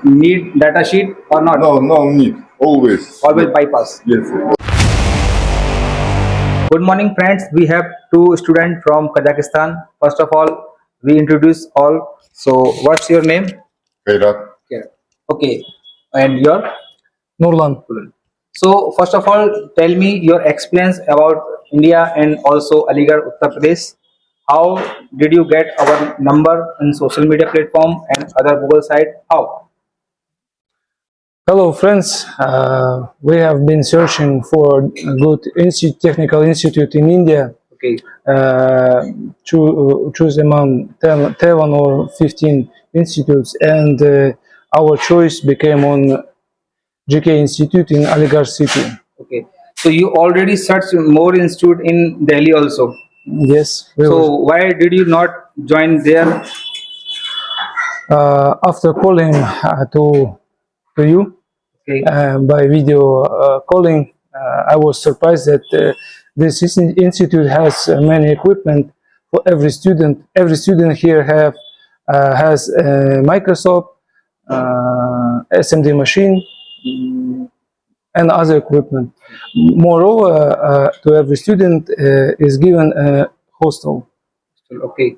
Need data sheet or not? No, no need. Always. Always bypass. Yes. Good morning, friends. We have two students from Kazakhstan. First of all, we introduce all. So, what's your name? Kairat. Yeah. Okay. And your? Nurlan. So, first of all, tell me your experience about India and also Aligarh, Uttar Pradesh. How did you get our number in social media platform and other Google site? How? Hello, friends. We have been searching for a good technical institute in India. Okay. Choose among 10 or 15 institutes, and our choice became on GK Institute in Aligarh city. Okay. So you already searched more institute in Delhi also. Yes. So why did you not join there? After calling to you Okay. by video calling, I was surprised that this institute has many equipment for every student. Every student here has a Microsoft SMD machine and other equipment. Moreover, to every student is given a hostel. Okay.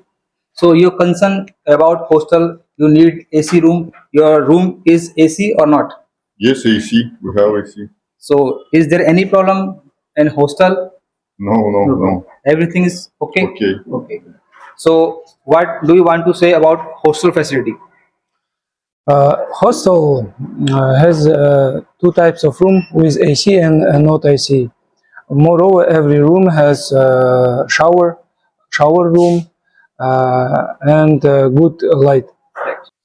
So your concern about hostel, you need AC room. Your room is AC or not? Yes, AC. We have AC. So is there any problem in hostel? No. Everything is okay. Okay. Okay. So what do you want to say about hostel facility? Hostel has two types of room with AC and not AC. Moreover, every room has shower room, and good light.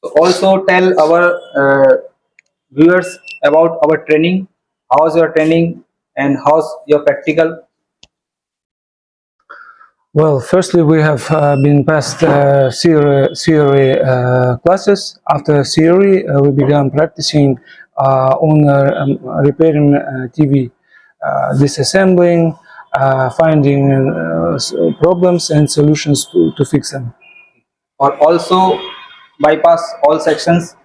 So also tell our viewers about our training. How's your training and how's your practical? Well, firstly, we have been past theory classes. After theory, we began practicing on repairing TV, disassembling, finding problems and solutions to fix them. Or also bypass all sections.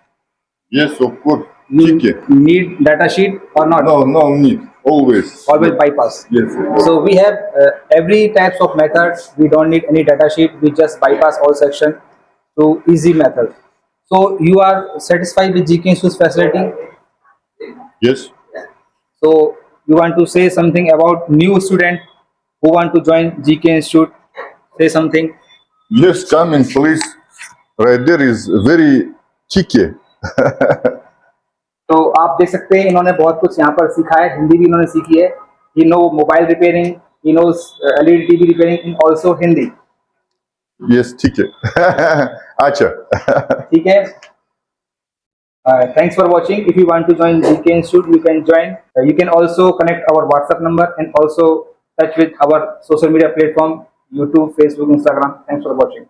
Yes, of course. You Ticket. need data sheet or not? No need. Always. Always bypass. Yes. So we have every types of methods. We don't need any data sheet. We just bypass all section to easy method. So you are satisfied with GK Institute's facility? Yes. So you want to say something about new student who want to join GK Institute? Say something. Yes, come in, please. Right there is very cheeky. तो आप देख सकते हैं इन्होंने बहुत कुछ यहाँ पर सीखा है. हिंदी भी इन्होंने सीखी है. He know mobile repairing. He knows LED TV repairing and also Hindi. Yes, cheeky. Acha. ठीक है. Thanks for watching. If you want to join GK Institute, you can join. You can also connect our WhatsApp number and also touch with our social media platform, YouTube, Facebook, Instagram. Thanks for watching.